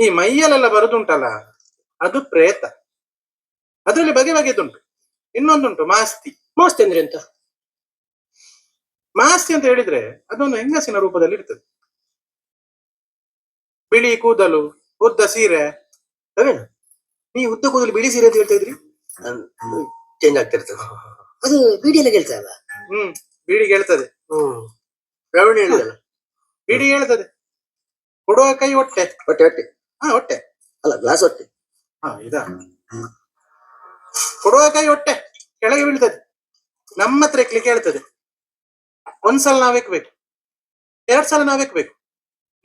ಈ ಮೈಯಲ್ಲೆಲ್ಲ ಬರುದುಂಟಲ್ಲ ಅದು ಪ್ರೇತ. ಅದ್ರಲ್ಲಿ ಬಗೆ ಬಗೆದುಂಟು. ಇನ್ನೊಂದುಂಟು ಮಾಸ್ತಿ. ಮಾಸ್ತಿ ಅಂದ್ರೆ ಎಂತ? ಮಾಸ್ತಿ ಅಂತ ಹೇಳಿದ್ರೆ ಅದೊಂದು ಹೆಂಗಸಿನ ರೂಪದಲ್ಲಿ ಇರ್ತದೆ. ಬಿಳಿ ಕೂದಲು, ಉದ್ದ ಸೀರೆ. ಅವೇನ ನೀ ಉದ್ದ ಕೂದಲು ಬಿಳಿ ಸೀರೆ ಅಂತ ಹೇಳ್ತಾ ಇದ್ರಿ, ಚೇಂಜ್ ಆಗ್ತಿರ್ತದೆ. ಅದು ಬಿಡಿಯೆಲ್ಲ ಕೇಳ್ತಲ್ಲ. ಬೀಡಿ ಹೇಳ್ತದೆ. ಪ್ರವೀಣ್ ಹೇಳಿದಲ್ಲ, ಬೀಡಿ ಹೇಳ್ತದೆ. ಕೊಡುವ ಕೈ ಹೊಟ್ಟೆ. ಹೊಟ್ಟೆ ಹೊಟ್ಟೆ ಹೊಟ್ಟೆ ಅಲ್ಲ, ಗ್ಲಾಸ್ ಹೊಟ್ಟೆ. ಇದ ಕೊಡುವ ಕೈ ಹೊಟ್ಟೆ ಕೆಳಗೆ ಬೀಳ್ತದೆ. ನಮ್ಮ ಹತ್ರ ಎಕ್ಲಿಕ್ಕೆ ಹೇಳ್ತದೆ. ಒಂದ್ಸಲ ನಾವ್ ಎಕ್ಬೇಕು, 2 ಸಲ ನಾವ್ ಎಕ್ಬೇಕು,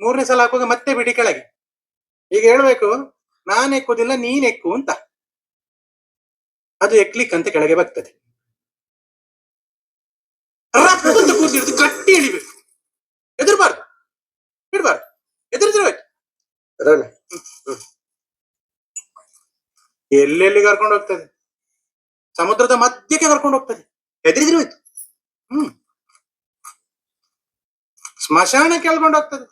3ನೇ ಸಲ ಹಾಕುವಾಗ ಮತ್ತೆ ಬಿಡಿ ಕೆಳಗೆ. ಈಗ ಹೇಳ್ಬೇಕು, ನಾನ್ ಎಕ್ಕುದಿಲ್ಲ ನೀನ್ ಎಕ್ಕು ಅಂತ. ಅದು ಎಕ್ಲಿಕ್ ಅಂತ ಕೆಳಗೆ ಬರ್ತದೆ. ಕೂತಿರ್ದು ಗಟ್ಟಿ ಎಳಿಬೇಕು. ಎದುರ್ಬಾರ್ದು, ಬಿಡ್ಬಾರ್ದು, ಎದುರಿದಿರ್ಬೇಕು. ಎಲ್ಲೆಲ್ಲಿ ಕರ್ಕೊಂಡು ಹೋಗ್ತದೆ? ಸಮುದ್ರದ ಮಧ್ಯಕ್ಕೆ ಕರ್ಕೊಂಡು ಹೋಗ್ತದೆ. ಎದುರಿದ್ರೆ ಹೋಯ್ತು. ಸ್ಮಶಾನ ಕೇಳ್ಕೊಂಡು ಹೋಗ್ತದೆ.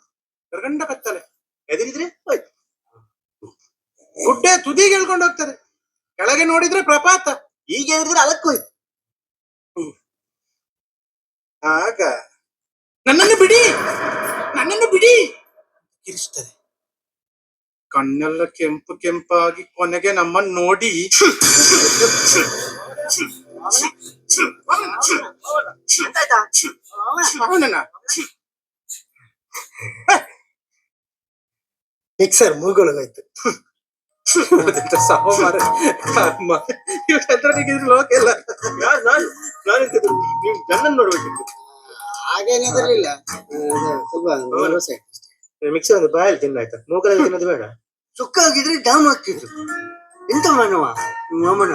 ಗರ್ಗಂಡ ಕತ್ತಲೆ. ಎದುರಿದ್ರೆ ಹೋಯ್ತು. ಗುಡ್ಡೆ ತುದಿಗೆ ಹೇಳ್ಕೊಂಡು ಹೋಗ್ತದೆ. ಕೆಳಗೆ ನೋಡಿದ್ರೆ ಪ್ರಪಾತ. ಈಗ ಎದುರಿದ್ರೆ ಅದಕ್ಕೆ ಹೋಯ್ತು. ಆಗ ನನ್ನನ್ನು ಬಿಡಿ, ನನ್ನನ್ನು ಬಿಡಿ ಕಿರಿಸ್ತದೆ. ಕಣ್ಣೆಲ್ಲ ಕೆಂಪು ಕೆಂಪಾಗಿ ಕೊನೆಗೆ ನಮ್ಮನ್ನು ನೋಡಿ ಮಿಕ್ಸರ್ ಮೂಗೊಳಗಾಯ್ತು. ಲೋಕ ಎಲ್ಲ ನೀವು ನನ್ನನ್ನು ನೋಡ್ಬೇಕಿತ್ತು. ಹಾಗೇನಿರಲಿಲ್ಲ, ಮಿಕ್ಸರ್ ಒಂದು ಬಾಯಲ್ಲಿ ತಿನ್ನಾಯ್ತಾ, ಮೂಗಲ್ಲಿ ತಿನ್ನೋದು ಬೇಡ. ಸುಕ್ಕ ಆಗಿದ್ರೆ ಡೌನ್ ಆಗ್ತಿತ್ತು. ಎಂತ ಮಾನವ ಮಾಮನ.